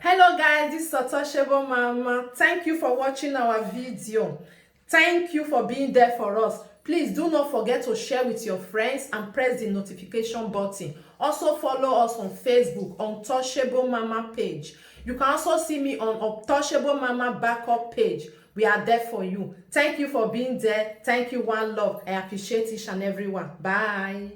Hello guys, this is Untouchable Mama. Thank you for watching our video. Thank you for being there for us. Please do not forget to share with your friends and press the notification button. Also follow us on Facebook, Untouchable Mama page. You can also see me on Untouchable Mama backup page. We are there for you. Thank you for being there. Thank you, one love. I appreciate each and everyone. Bye.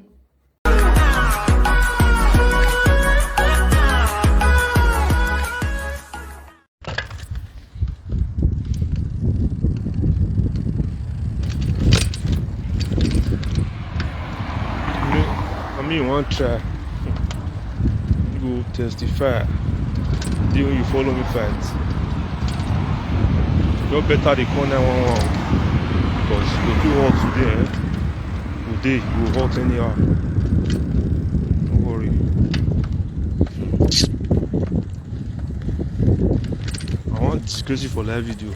You want to try, you go testify. Then you follow me fight. You better the corner 911 because you do hot today. Today you will hot anyhow. Don't worry. I want disgrace you for live video.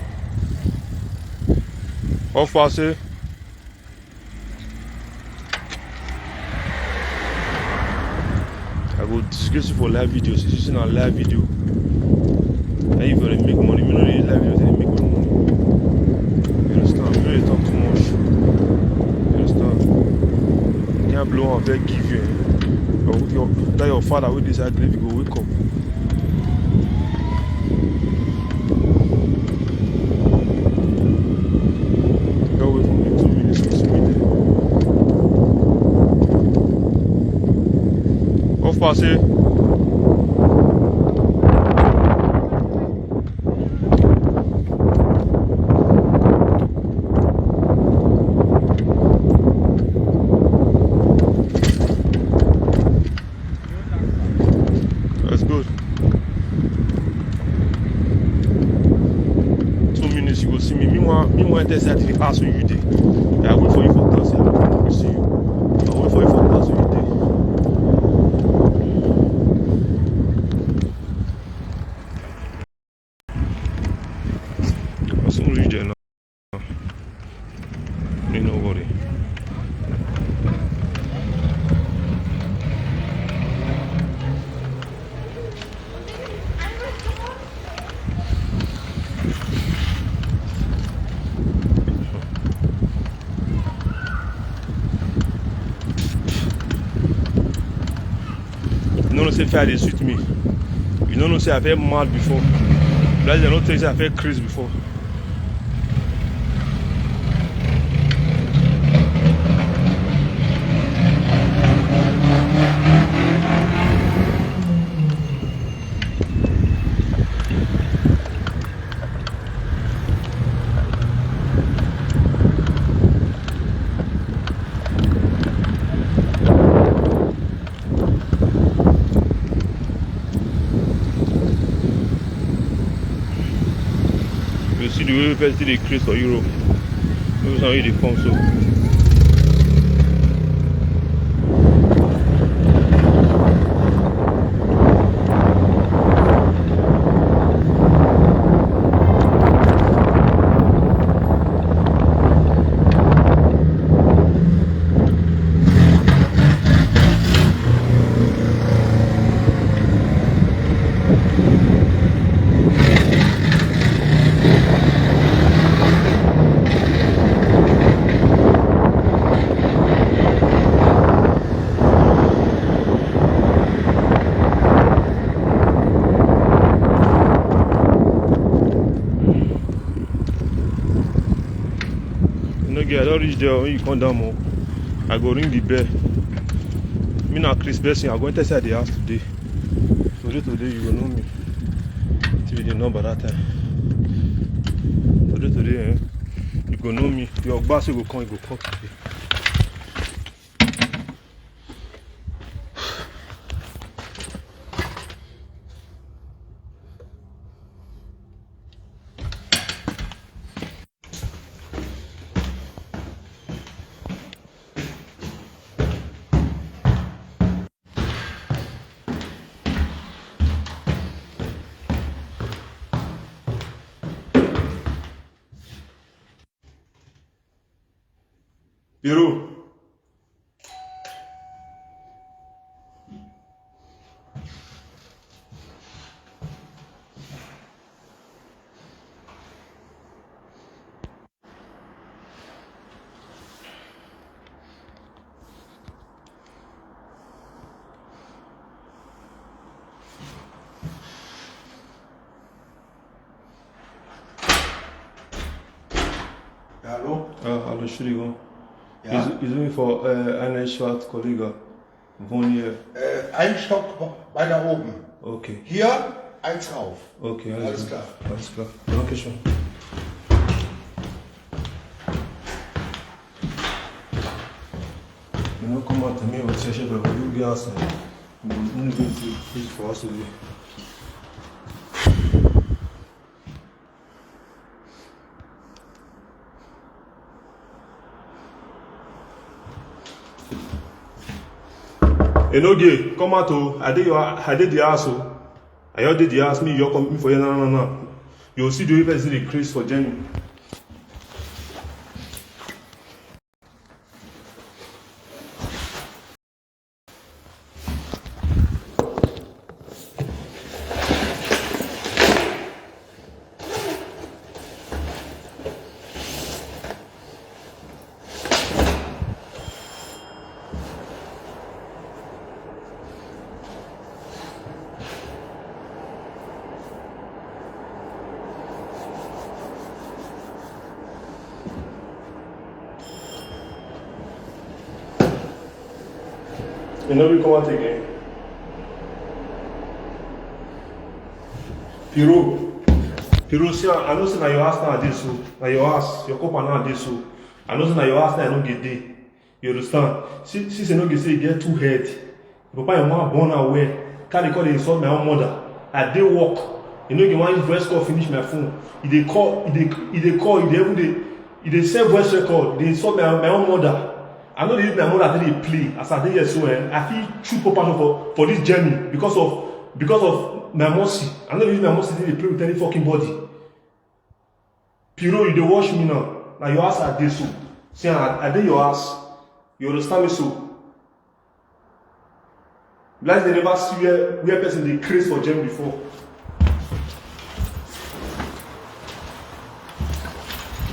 How far say? I go disgrace you for live videos. It's using a live video. And if you make money, you know the live videos they make money. You understand? You know they talk too much. You understand? You can't blow and beg give you. That your father will decide to leave, you go wake up. Go wait for me 2 minutes to see me there. How far say? That's good. 2 minutes you go see me. Meanwhile, there's at the house where you did. I wait for you for Thursday. I will see you. I wait for you for Thursday where you did. I'll soon reach there now. Ain't nobody. You don't say fire they suit me. You don't say I felt mad before. That's the not say I felt crazy before. You see the way people they create for Europe. Maybe how they come so. Enogie, I don't reach there when you come down more. I go ring the bell. Me not Chris Blessing, I go inside the house today. Today you will know me. TV the number that time. Today, you go know me. Your boss will come, you go come today. Peru. der Entschuldigung. Ja? Ist irgendwie vor einer Schwarz-Kollege. Wohnen hier. Ein Stock weiter oben. Okay. Hier, eins rauf. Okay, Alles klar. Alles klar. Dankeschön. Maintenant, comment t'as mis au chercher le gars, c'est une petite fois, c'est lui. Enogie, comment to? I did the ass. I did the ass. Me, you're coming for you. No. You see the even see the crease for Jenny. Enogie, comment t'es gagné? Piro, see, I know say na your house now I did so. Na your house, your couple now I did so. I know say na your house now I don't get there. You understand? Since Enogie say you get too head, papa your mom born away. Can't call they insult my own mother. I dey work. Enogie want his voice call finish my phone. He dey call, he dey send voice record. They insult my own mother. I know they use my mother to play as I did here so I feel true passion for this journey because of my mercy. I know they use my mercy to play with any fucking body. Piro, you dey watch me now. Now your ass I dey so. See, I dey your ass. You understand me so? Like they never see where person dey craze for gem before.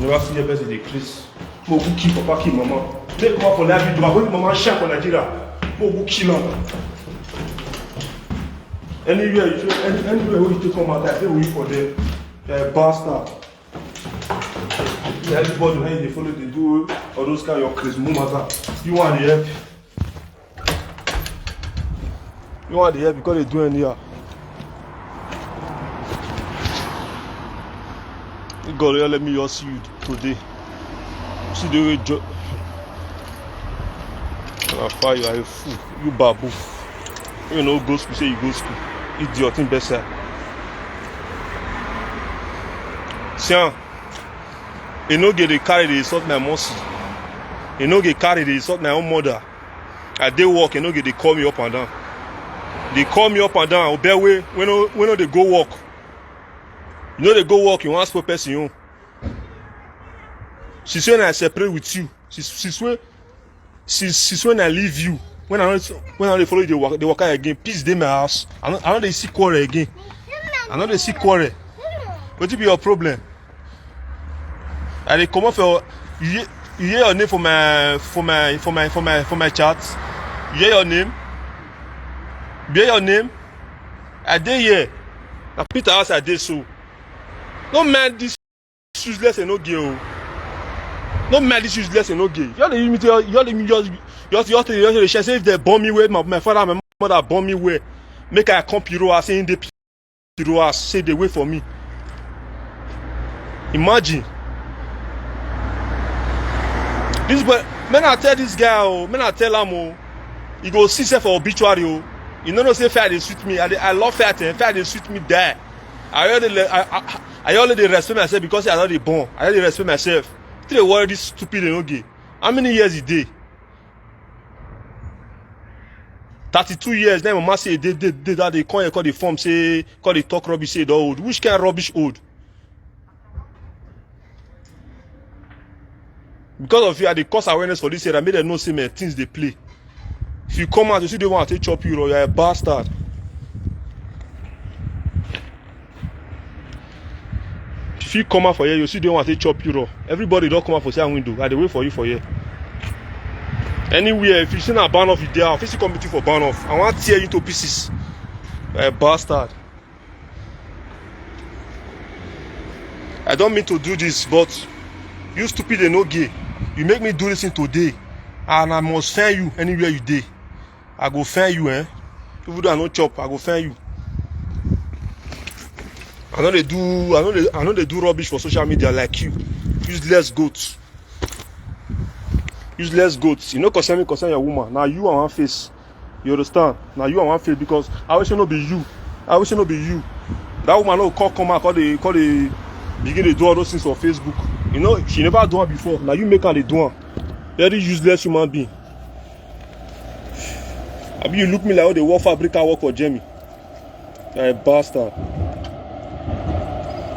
Never see where person dey craze. Mo go kill papa, kill mama. Make come up for that video. I'm going to mama share for Nigeria. Mo go kill am. Anywhere where you take come out, I say we for them. Bastard. Everybody when they follow they do all those kind of crazy matter. You want the help? You want the help because they do any here. God, let me just see you today. See the way job. Fire, you are a fool. You babu. You know, go school, say you go school. Idiot, in best side. Tiens, Enogie dey carry dey insult my mercy. Enogie carry dey insult my own mother. I dey work, Enogie dey call me up and down. They call me up and down. Obey way, when they go work. You know they go work, you want to spoil person you. Since when I separate with you, since when I leave you, when I don't follow you, they walk out again. Peace dey my house. I know they see quarrel again. I know they see quarrel. What will be your problem? I dey come off your you hear your name for my chat. You hear your name? You hear your name? I dey here. Now Peter house I dey so. Don't mind this useless Enogie. Don't mind this useless Enogie. You say if they bomb me where my father and my mother bomb me where make I come Piro house saying they Piro house say they wait for me. Imagine. This boy, when I tell this guy, when I tell him, he go see for obituary. You know say fair they suit me. I love fair they suit me there. I already respect myself because I already born. I already respect myself. They worry this stupid Enogie. How many years he did? 32 years. Then mama say that they call the form say call the talk rubbish say the old. Which kind of rubbish old? Because of you, I dey cause awareness for this area. I made them know say man things they play. If you come out, you see they want to chop you, you're a bastard. If you come out for here, you see they want to chop you. Everybody don't come out for say window. I dey wait for you for here. Anywhere, if you see a burn off, you there. If you come for burn off, I want to tear you to pieces. You're a bastard. I don't mean to do this, but you stupid Enogie. You make me do this thing today, and I must find you anywhere you dey. I go find you, eh? Even though I no chop, I go find you. I know they do rubbish for social media like you. Useless goats. Useless goats. You know, concern your woman. Now you are one face. You understand? Now you are one face because I wish it not be you. I wish it not be you. That woman no come out, call the begin to do all those things on Facebook. You know, she never done it before. Now you make her the do it. Very useless human being. I mean, you look me like how they work fabric and work for Jamie. You're a bastard.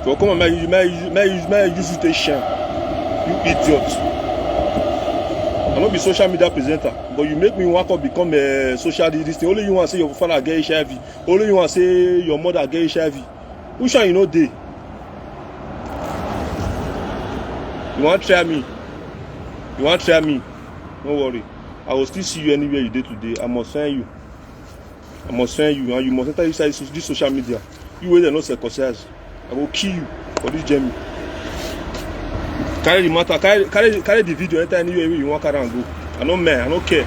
So come on, may use you to shame. You idiot. I'm not be social media presenter, but you make me want to become a social this thing. Only you want to say your father get HIV. Only you want to say your mother get HIV. Which one you know they? You want to try me? You want to try me? Don't worry. I will still see you anywhere you did today. I must find you. I must find you, and you must enter inside this social media. You will not circumcised. I will kill you for this journey. Carry the matter, carry the video, enter anywhere you want carry and go. I don't mind, I don't care.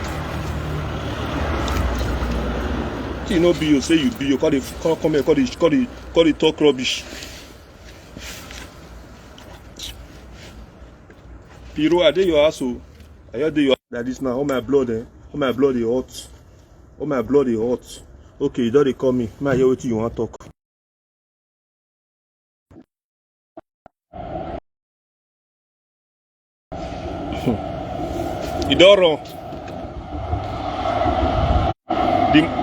You know be you, say you be you, come here, call the talk rubbish. Piro, I did your asshole. I heard your like this now. All my blood, eh? All my blood is hot. All my blood is hot. Okay, you don't they call me. I hear what you want to talk. It don't run.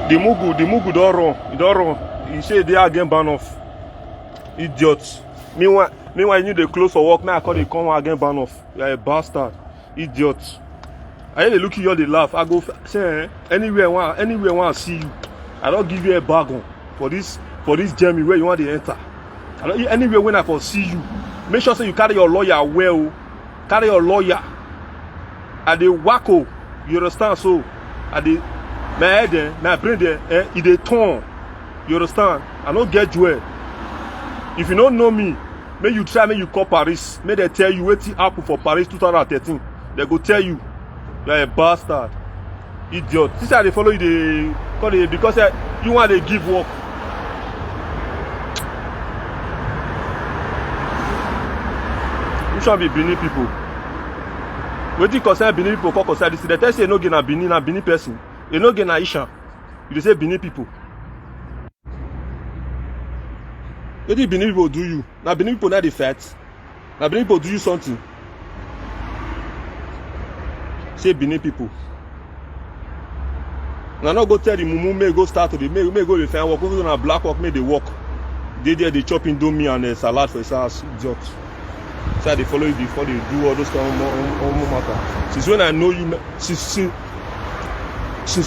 The Mugu don't run. It don't run. He say they are again ban off. Idiots. Meanwhile you need to close for work. Now I call they come again ban off. You are a bastard. Idiots. I ain't look at you, they laugh. I go say anywhere I want to see you. I don't give you a bargain for this journey where you want to enter. I don't anywhere when I can see you. Make sure say you carry your lawyer well. Carry your lawyer. At the wacko, you understand? So at the my head there, my brain there, it dey turn. You understand? I don't get you. If you don't know me, may you try, may you call Paris. May they tell you what happened for Paris 2013. They go tell you you're a bastard, idiot. This is how they follow you. They because you want to give work. You should be Benin people. What you concern Benin people? Call concern this. They tell you no get na Benin person. You no get na Isha. You say Benin people. What did Benin people do you? Now Benin people not the fat. Now Benin people do you something. Say Benin people. Now not go tell the mumu may go start to the may go the fan work. Go to black work, may they work. They chop indomie and salad for his house. Idiot. So they follow you before they do all those kind of matter. Since when I know you, since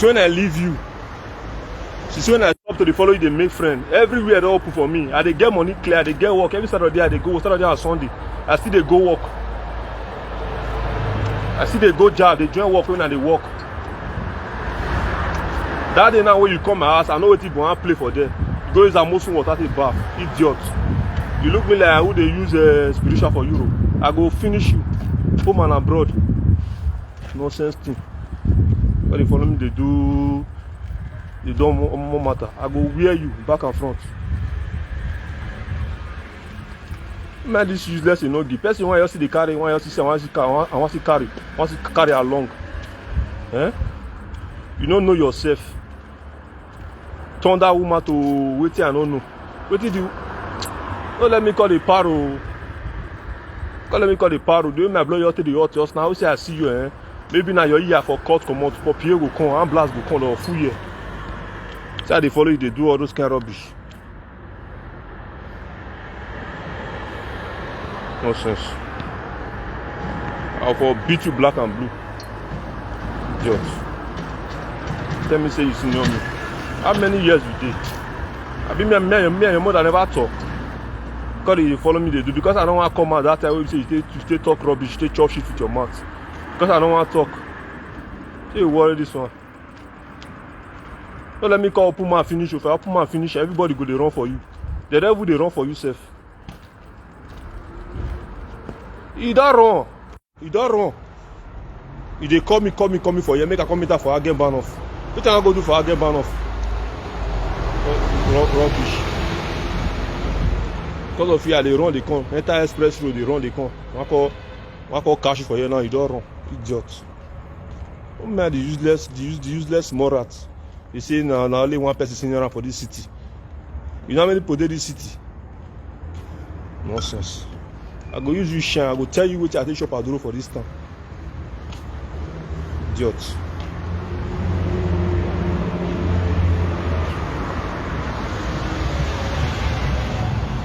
when I leave you, since when I stop to follow you, they make friends. Everywhere they open for me. I they get money clear, they get work. Every Saturday I they go, Saturday and Sunday. I still they go work. I see they go job, they join work when they work. That day now when you come my house, I know what you go and play for them. You go use a most water to bath. Idiot. You look me like who they use spiritual for Europe. I go finish you. Home and abroad. Nonsense thing. When they follow me, they don't more matter. I go wear you back and front. Man, this useless Enogie. Person want you see the carry, want you see say, I want to carry along. Eh? You don't know yourself. Turn that woman to wait I don't know. What did you? Don't let me call the paro. Don't let me call the paro. Do my blow you to the hot just now? Say I see you, eh? Maybe now your ear for court come out, for Pierre go come, and blast go come or full year. So they follow you, they do all those kind of rubbish. Nonsense. I'll for beat you black and blue. Idiot. Tell me say you senior me. How many years you did? I be me and your mother never talk. Because they follow me, they do. Because I don't want to come out that time when you say you stay talk rubbish, you stay chop shit with your mouth. Because I don't want to talk. Say you worry this one. Don't let me call open man finish. If I open man finish, everybody go they run for you. The devil they run for you, self. He don't run. He don't run. If they call me for here, make a comment for again ban off. What can I go do for again ban off? Rubbish. Because of here, they run the con. Enter express road, they run the con. One call cash for here now, you don't run. Idiot. Oh man, the useless morats. They say now only one person senior for this city. You know how many people dey this city? Nonsense. I go use you shine. I go tell you what I take shop I do for this town. Idiot.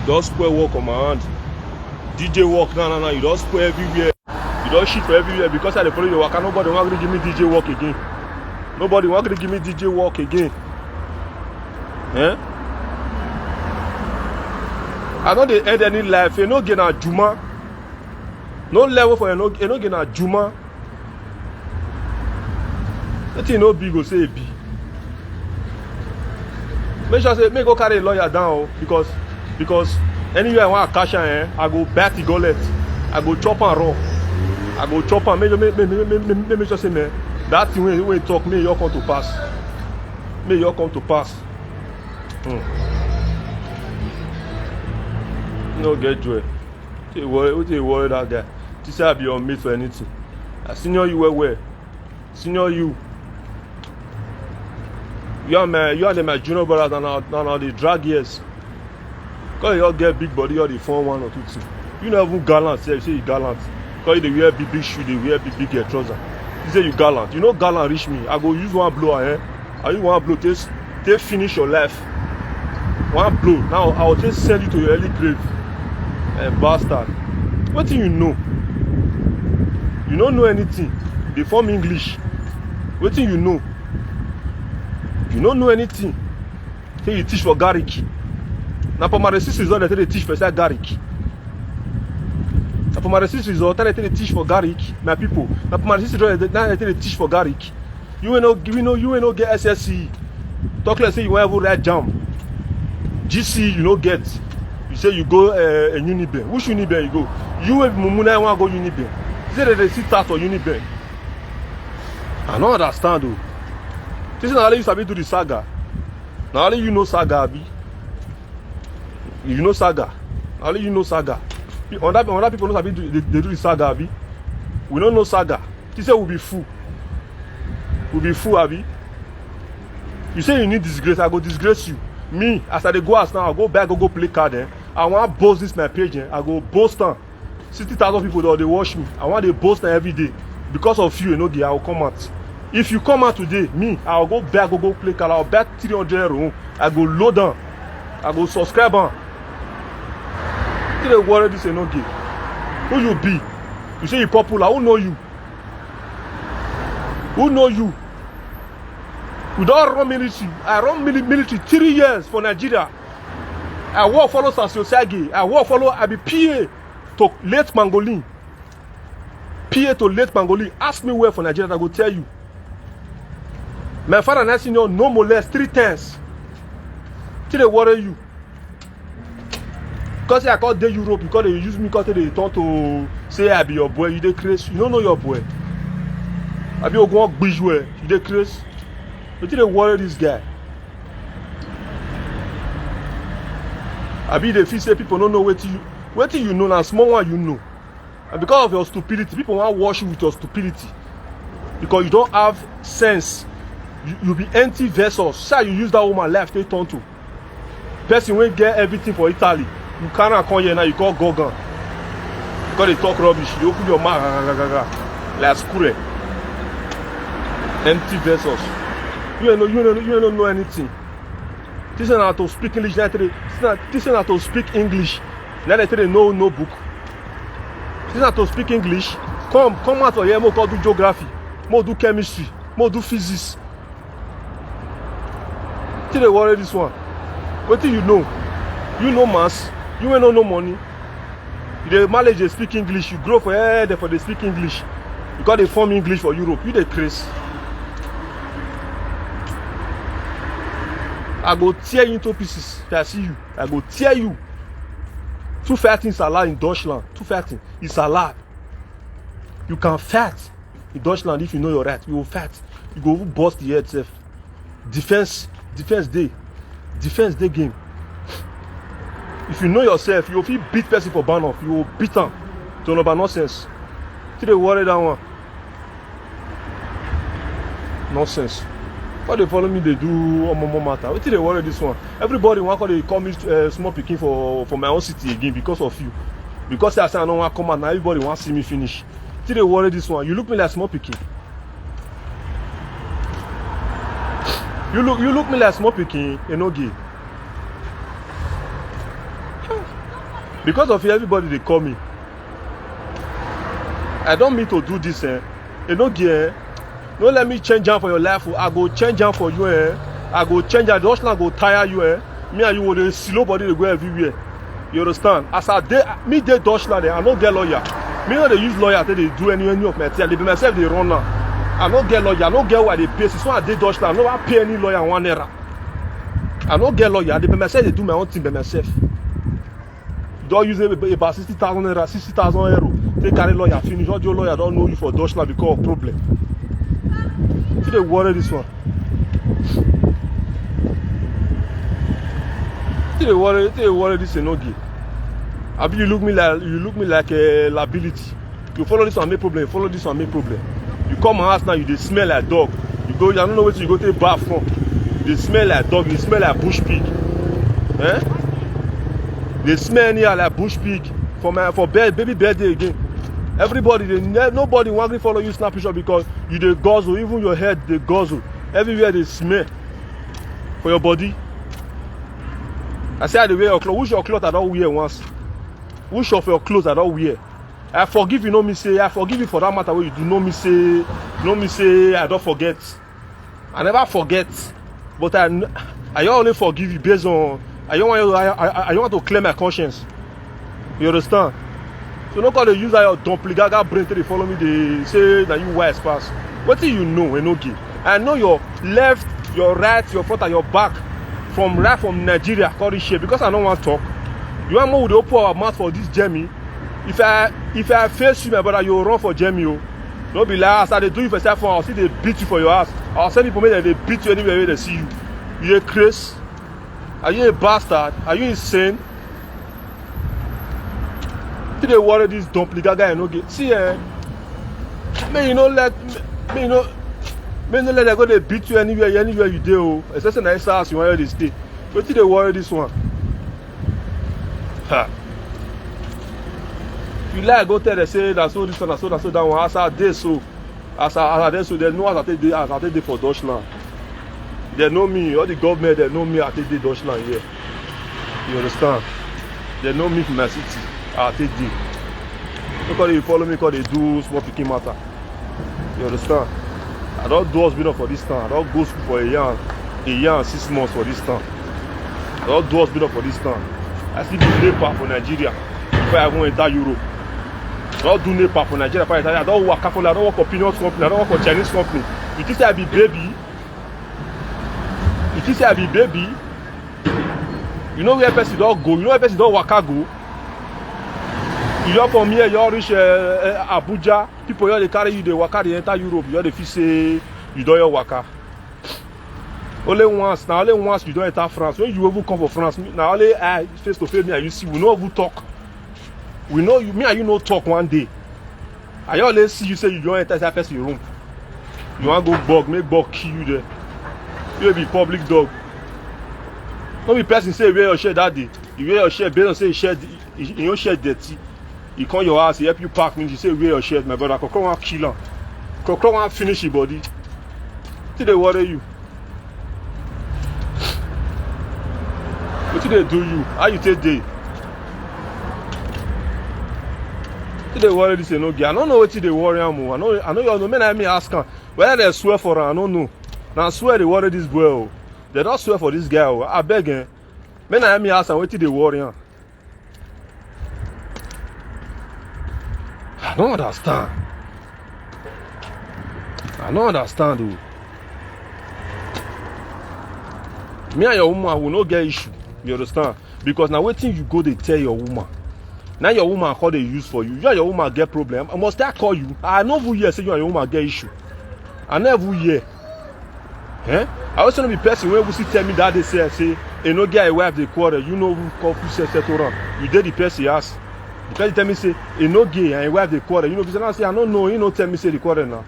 Just spoil work on my hand. DJ work now. You don't spoil everywhere. You don't shit for everywhere because I dey follow the work. Nobody want to give me DJ work again. Nobody want to give me DJ work again. Eh? I don't end any life. You no get na Juma. No level for you no get na Juma. That thing no big go say be. Make sure say make go carry a lawyer down because anywhere I want to cash I go back the gullet. I go chop and raw. I go chop and make sure say man that thing when you talk may you come to pass. May you come to pass. No get joy. What you worry that guy? This say I be on mate for anything. I senior you where? Senior you. You are my junior brothers and the drag years. Because you all get big body, all the fun one or two things. You never even gallant, say you gallant. Because you wear big shoes, they wear big trousers. You say you gallant. You know gallant reach me. I go use one blow, I use one blow, they finish your life. One blow. Now I will just send you to your early grave. Bastard. What do you know? You don't know anything. They form English. What do you know? You don't know anything. Say you teach for Garrick. Now for my resist result, they teach for Garrick. Now for my resist result, they teach for Garrick. My people. Now for my resist result, they teach for Garrick. You ain't no get SSC. Talk like say you want to write jam. GC you no get. You say you go a Uniben. Which Uniben you go? You and Mumuna want to go Uniben. Say that they sit out for Uniben. I don't understand though. This is not only you sabi do the saga. Not only you know saga, Abi. You know saga. Not only you know saga. Other people know sabi they do the saga, Abi. We don't know saga. This say we be fool. We be fool, Abi. You say you need disgrace, I go disgrace you. Me, as I go as now, I go back, go play card. I want to boast this my page. I go boast on 60,000 people that they watch me. I want to boast every day. Because of you, Enogie, I will come out. If you come out today, me, I will go back, go play card. I will bet 300 €. I go load on. I go subscribe on. You don't worry this Enogie. Who you be? You say you popular. Who know you? Who know you? We don't run military. I run military 3 years for Nigeria. I work follow Sasiosagi. I work follow. I be PA to late Pangolin. PA to late Pangolin. Ask me where for Nigeria, I go tell you. My father and I senior no molest 3 times. Till they worry you. Because I call the Europe because they use me because they turn to say I be your boy. You dey crazy. You don't know your boy. I be a go bijou. You dey crazy. But you worry this guy. I be the feel say people don't know what you know now. Small one you know. And because of your stupidity, people want to wash you with your stupidity. Because you don't have sense. You be empty vessels. Say you use that woman life they turn to. Person will get everything for Italy. You cannot come here now, you call Gogan. Because they talk rubbish. You open your mouth like screw. Empty vessels. You don't know anything. This is not to speak English. This is not to speak English. Now they know no book. This is not to speak English. Come out for here. More do geography. More do chemistry. More do physics. Till they worry this one. What do you know? You know maths. You ain't know no money. You manage to speak English. You grow for here. Therefore they speak English. Because they form English for Europe. You the crazy. I go tear you into pieces. I see you. I go tear you. 2 fighting is allowed in Deutschland. 2 fighting is allowed. You can fight In Deutschland, if you know your right, you will fight. You go bust the head self. Defense day game. If you know yourself, you will feel beat person for ban off. You will beat them. Don't know about nonsense. See they worry that one. Nonsense. Why they follow me? They do more matter. What did they worry this one? Everybody want to call me small picking for my own city again because of you. Because I say I don't want to come out now. Everybody want to see me finish. Did they worry this one? You look me like small picking. You look me like small picking, Enogie. Because of you, everybody they call me. I don't mean to do this, Enogie. Don't let me change down for your life. I go change down for you, I go change down. Deutschland go tire you, Me and you will the slow body they go everywhere. You understand? As I me dey Deutschland, I don't get lawyer. Me not they use lawyer till they do any of my thing. They be myself they run now. I don't get lawyer. I don't get why they pay. So I dey Deutschland. I don't pay any lawyer 1 naira. I don't get lawyer. They be myself they do my own thing by myself. Don't use about 60,000 naira, 60,000 euro. They carry lawyer finish. All your lawyer don't know you for Deutschland because of problem. See they worry this one. See they worry this Enogie. I be you look me like a liability. You follow this one make problem. You follow this one make problem. You come my house now, you they smell like dog. You go, I don't know where you go take bath from. They smell like dog. You smell like bush pig. They smell anyhow like bush pig for baby birthday again. Everybody, nobody want to follow you snap picture because you dey guzzle, even your head they guzzle. Everywhere they smell for your body. I say I dey wear your clothes. Which your clothes I don't wear once? Which of your clothes I don't wear? I forgive you, no me say. I forgive you for that matter where you do. No me say. I don't forget. I never forget. But I only forgive you based on. I don't want to clear my conscience. You understand? So no call they use your dumpligaga brain till they follow me. They say that you wise pass. What do you know, Enogie? I know your left, your right, your front, and your back from Nigeria. Call this shit because I don't want to talk. You want more with the open our mouth for this Jamie? If I face you, my brother, you will run for Jamie. Don't be like as they do you for yourself. I'll see they beat you for your ass. I'll send people that they beat you anywhere they see you. You a Chris? Are you a bastard? Are you insane? Did they worry this dumpligaga and no get? See, may you not let them go they beat you anywhere you do. Especially nice house you want to stay. But did they worry this one? Ha. You like go tell they say that's so this one, that's so that one. As I did so, they know as I take for Deutschland. They know me, all the government they know me. I take the Deutschland here. You understand? They know me from my city. I take the. Because they follow me because they do small picking matter. You understand? I don't do hospital for this town. I don't go school for a year and 6 months for this town. I don't do hospital for this town. I still do NEPA for Nigeria before I go enter Europe. I don't do NEPA for Nigeria before I enter. I don't work for I don't work for peanut company. I don't work for Chinese company. You think say I be baby? You think say I be baby? You know where person don't go? You know where person don't waka go? You don't from here, you reach Abuja. People here they carry you, they waka, they enter Europe. You they feel say you don't your waka. Only once you don't enter France. When you even come for France, now only I face to face me and you see, we know who talk. We know you, me and you know talk one day. I always see you say you don't enter that person room. You want to go bug, make bug kill you there. You will be public dog. No be person say wear your shirt that day. You wear your shirt based on say your shirt dirty. He come your house, he help you pack me. You say wear your shirt, my brother. Kokro want kill him. Kokro want finish your body. Till they worry you. What did they do you? How you take day? Till they worry this Enogie. I don't know what they worry him. I know you know. Men me ask him whether they swear for her. I don't know. Now I swear they worry this boy. They don't swear for this guy. I beg him. Men me ask him what they worry him. I don't understand. I don't understand though. Me and your woman will not get issue. You understand? Because now waiting you go they tell your woman. Now your woman call they use for you. You and your woman get problem. I must I call you? I know who here say you and your woman get issue. I never hear. Eh? I also know the person when we see tell me that they say Enogie a wife they quarrel. You know who confuse settle around. You did the person ask. The person tell me say Enogie and a wife they quarrel. You know, because I say I don't know. You know tell me say the quarrel now.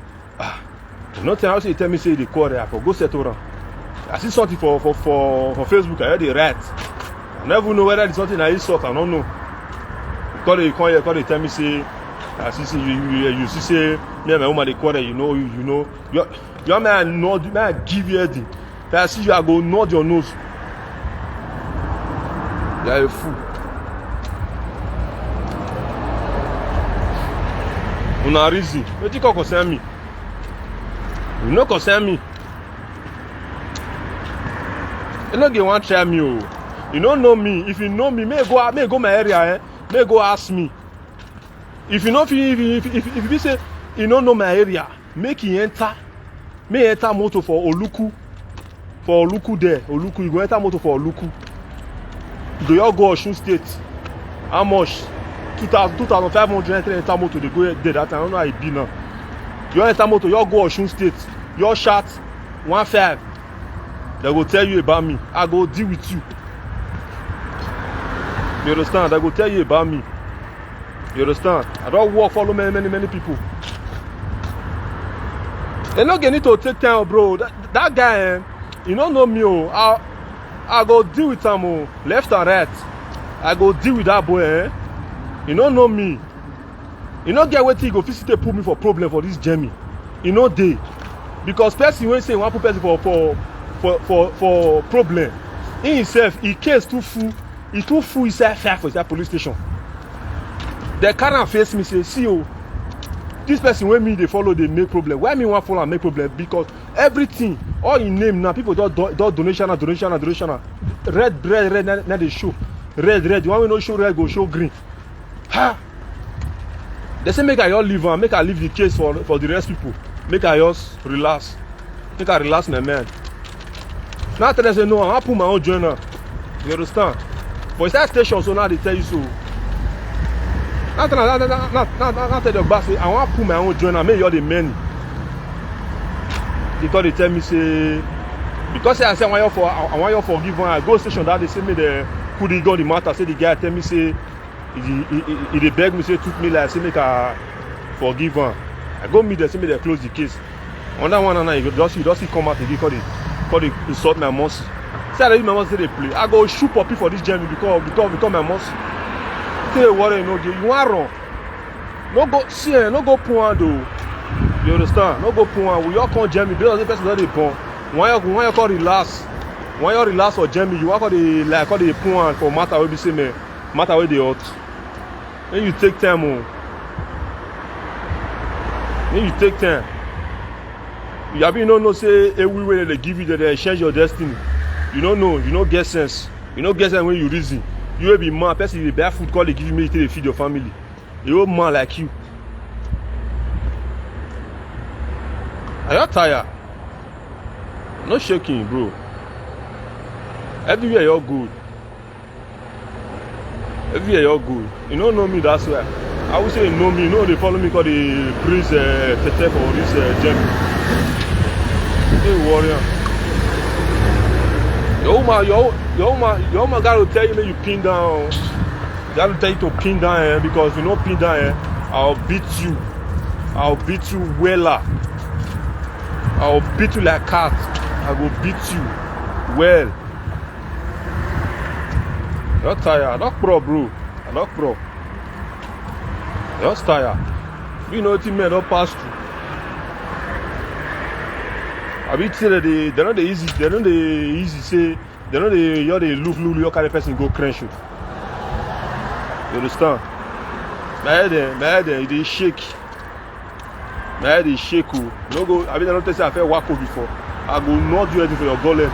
You know tell me say the quarrel. I for go settle around. I see something for Facebook. I heard the rat. I never know whether it's something I insult. I don't know. Because they come here, because they tell me say, I see you see say me and my woman they quarrel. You know. Your man nod, man give you anything. I see you, I go nod your nose. You are a fool. Una reason. What you concern me? You no concern me. You no get one try me. Oh. You don't know me. If you know me, may go my area. May go ask me. If you know, if you say you don't know my area, make you enter. May enter motor for Oluku. For Oluku there. Oluku, you go enter motor for Oluku. You go Osun State. How much? 2,500 enter motor. They go there. That I don't know how it be now. You enter motor, you go Osun State. Your shot 1.5. They go tell you about me. I go deal with you. You understand? They go tell you about me. You understand? I don't work follow many people. They not need to take time, bro. That guy, you don't know me. I go deal with him, left and right. I go deal with that boy. You don't know me. You don't get what he go physically put me for problem for this journey. You know they, because person when say one person for problem, in himself he case too full. He too full himself for that police station. They can't face me say, see you. This person when me they follow they make problem. Why me want follow and make problem? Because everything, all in name now, people do donation. Red, now they show. Red. You want me no show red, go show green. Ha! They say make I all leave and make I leave the case for the rest people. Make I just relax. Make I relax my man. Now they say no, I put my own journal. You understand? For that station, so now they tell you so. Now tell the boss say I want to put my own journal, make you the many. Because they tell me say, because I say I want you forgive one. I go station that they say me the could he go the matter. Say the guy tell me say he they beg me say took me like say make I forgive one. I go meet them say me they close the case. On that one and you just come out again because they insult my mercy. Say I leave my mercy they play. I go shoot puppy for this journey because my mercy. Say what you know, you want wrong. No go see, no go point though. You understand? No go point. We all call Jamie because the person that they point. Why you call relax? Why you relax for Jamie? You want call the point for matter will be say me matter where they hot. Then you take time on. Then you take time. You have no know say everywhere they give you that they change your destiny. You don't know. You don't get sense. You don't get sense when you reason. You will be man. Person the bad food call they give you milk to feed your family. You old man like you. Are you tired? No shaking, bro. Everywhere you're good. Everywhere you're good. You don't know me, that's why. I would say you know me. You know they follow me because they praise Tete for this gem. Hey warrior. Your woman got to tell you that you pin down. Got to tell you to pin down because if you don't pin down, I'll beat you. I'll beat you weller. I'll beat you like cat. I will beat you well. You're tired. I'm not pro, bro. I'm not pro. You're tired. You know what you men don't pass through. I be tell you they're not the easy. They're not the easy. Say they're not the you're the look your kind of person go crash you. You understand? My head, they shake. My head is shake. No go. I mean, I don't tell you I felt wacko before. I go not do anything for your gullet.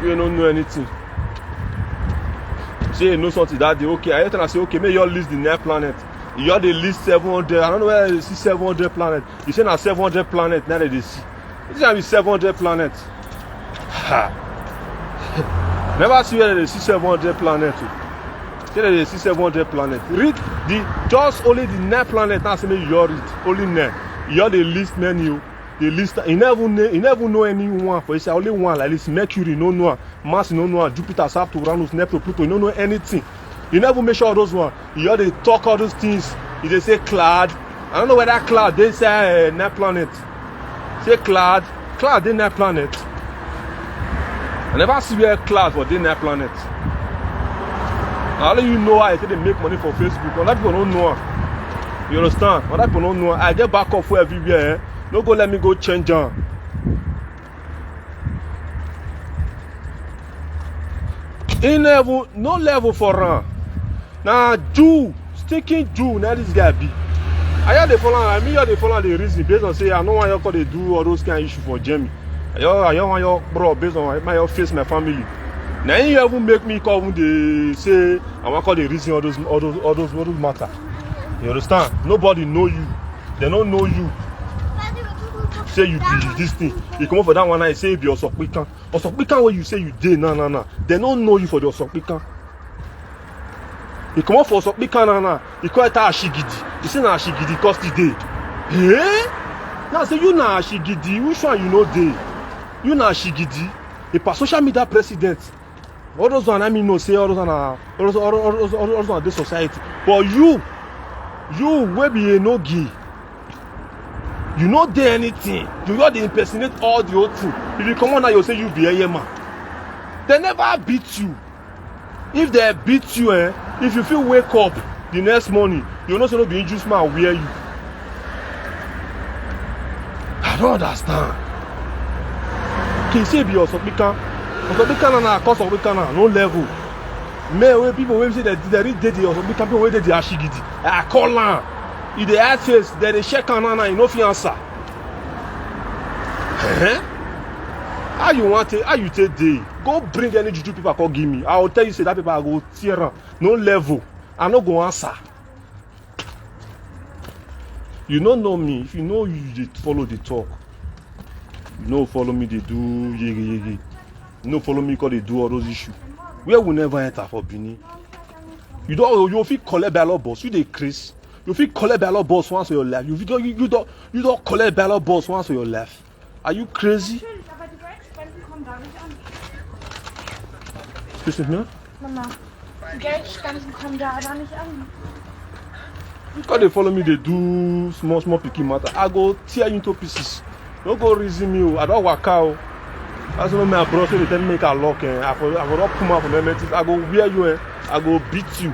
You don't know anything. Say you know something that day. Okay, I tell you say okay, may you list the next planet. You are the list 700. I don't know where you see 700 planets. You say now 700 planets. Now they see. This is be 700 planets. Never see where they see 700 planets. Say that they see 700 planets. Read just only the 9 planets. Now say you read only 9. You the list menu. The list. You never know anyone. For it's only one like this. Mercury no know. Mars no know. Jupiter, Saturn, Uranus, Neptune, Pluto. You don't know anything. You never make sure those one. You they talk all those things. You they say cloud. I don't know whether cloud. They say 9 planets. Say cloud. Cloud they 9 planets. I never see where cloud for they 9 planets. I'll let you know how they make money for Facebook. Other people don't know. You understand? Other people don't know. I get back up for everywhere. Eh? No go let me go change on. In level, no level for run. Now Jew, sticking Jew, now this guy be. I hear they follow the reason based on say I know why you call they do all those kind of issue for Jamie. I want your bro based on my face, my family. Now you even make me call when they say I want call the reason all those matter. You understand? Nobody know you. They don't know you. Say you do this thing. You come up for that one and say be Osokpikan. Osokpikan where you say you did no. They don't know you for the Osokpikan. You come up for Osokpikan na. You call it Ashigidi. You say na Ashigidi cost the day. Eh? Now say you na Ashigidi. Which one you know day? You na Ashigidi. A social media president. All those one I mean no say all those one this society. But you will be Enogie. You know do anything. You got to impersonate all the old thing. If you come on now, you say you be a man. They never beat you. If they beat you, if you feel wake up the next morning, you're not supposed to be injured man wear you. I don't understand. Can you say be Osokpikan? Osokpikan na cause Osokpikan no level. Me people when say that they read the Osokpikan people wey dey the Ashigidi. I call am. If they ask face, then they check on you no fit answer. How you want it? How you take day? Go bring any juju people call give me. I will tell you say that people I go tear am. No level. I no go answer. You don't know me. If you know you follow the talk. You know follow me they do yegi. You know follow me because they do all those issues. Where we never enter for Benin. You feel collect ballot boss. You dey craze. You feel collect ballot boss once for your life. You don't collect ballot boss once for your life. Are you crazy? Excuse me? Mama, die Geldspenden kommen da aber nicht an. Because they follow me, they do small picking matter. I go tear you into pieces. Don't go reason me. I don't work out. That's when my brother they tell me make a lock. I will come out from my mental. I go wear you. I go beat you.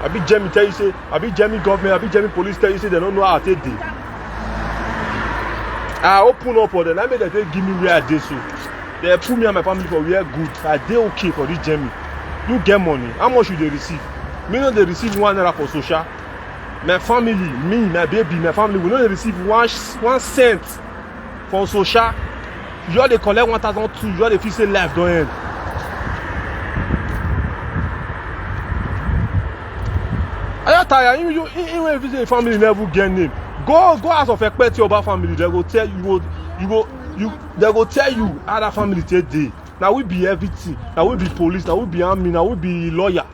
I be Jamie tell you say. I be Jamie government. I be Jamie police tell you say they don't know how to take it. I open up for them. I made them give me where I did so. They put me and my family for where good. I dey okay for this Jamie. You get money. How much should they receive? Me know they receive $1 for social. My family, me, my baby, my family, we know they receive 1 cent for social. You all they collect 1,200. You all they feel say life don't end. Are you tired? Even if you say family never get name, go ask of expect your about family. They go tell you they go tell you how that family take day. Now we be everything. Now we be police. Now we be army. Now we be lawyer.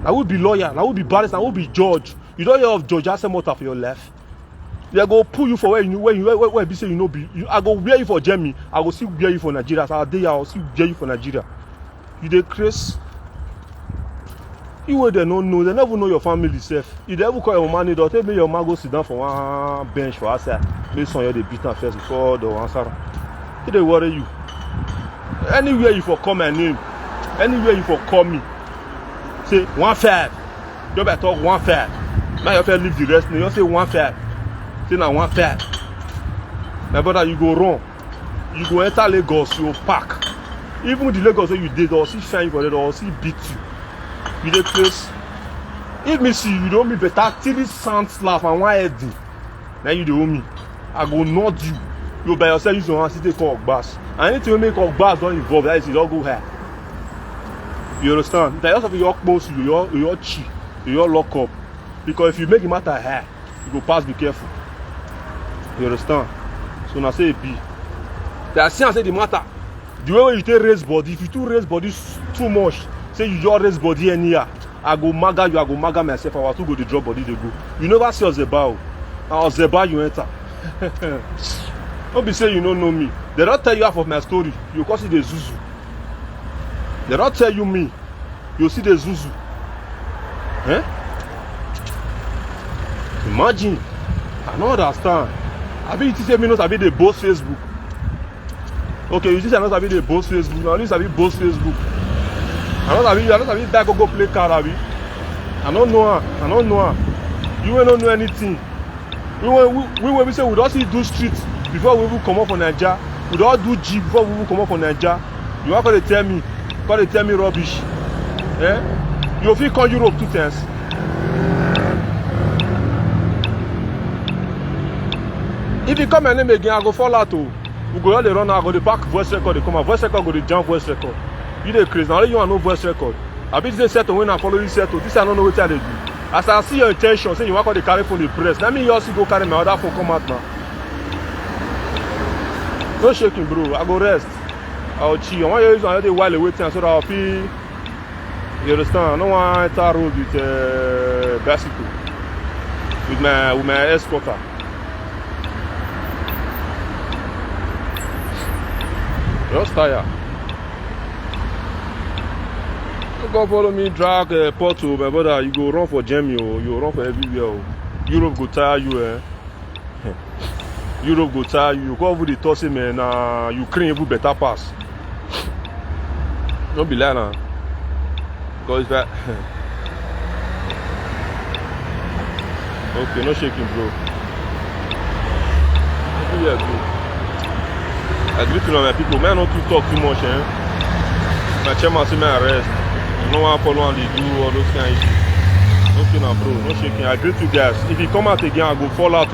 Now we be lawyer. Now we be barrister. Now we be judge. You don't hear of judge Asemota for your life. They go pull you for where be say you know be. I go wear you for Germany. I go still wear you for Nigeria. So I will still wear you for Nigeria. You dey craze. You where they don't know. They never know your family self. If they ever call your man, they'll tell me your man go sit down for one bench for outside. Based on your they beat first before the answer. They worry you. Anywhere you for call my name, anywhere you for call me, say 1-5. You better talk 1-5. Now you have to leave the rest. You say 1-5. Say now 1-5. My brother, you go wrong. You go enter Lagos, you park. Even the Lagos where you did, or see shine for it, or see beat you. You dey place. If me see you don't me better 3 sound slap and 1 head. Now you dey owe me. I go nod you. You by yourself use your hand to take bass. And anything we make bass don't involve, that is it don't go high. You understand? That just your close you, your cheat, your lock up. Because if you make the matter high, you go pass, be careful. You understand? So now say it be. That say the matter. The way you take raise body, if you too raise body too much, say you always body anyhow. I go maga you, I go maga myself. I was to go the drop body they go. You never see Ozeba. Ozeba you enter. Don't be say you don't know me. They don't tell you half of my story. You call it the Zuzu. They don't tell you me. You see the Zuzu. Eh? Imagine. I don't understand. I be say me not be the boss Facebook. Okay, you just not be the boss Facebook. Now this I be boss Facebook. I don't be that go play card. I don't know her. I don't know her. You don't know anything. We say we don't see do street before we will come up on Nigeria. We don't do G before we will come up on Nigeria. You are going to tell me rubbish. Eh? You feel call Europe 2 times. If you come my name again, I go fall out. We go all the run, I go the back voice record, they come out voice record, go the jump voice record. You the crazy. Now you want no voice record. I be say settle when I follow you settle. This I don't know what I do. As I see your intention, say you want to carry phone the press. Let me also go carry my other phone come out now. No shaking, bro. I go rest. I'll chill. I want you to use another while waiting so that I'll be. You understand? I don't want to enter road with bicycle with my escorter. Just tired. You go follow me drag Porto, my brother. You go run for Jamie, you run for everywhere. Europe go tire you, eh? Europe go tire you. You go over the tossing, man. Ukraine even better pass. Don't be lying now. Because that. Okay, no shaking, bro. Yeah, bro. I agree to my people. Man, not to talk too much, eh? My chairman say me arrest. No one follow and they do all those kind of issues. Okay, now, bro. No shaking. I agree to you guys. If you come out again, I go fall out.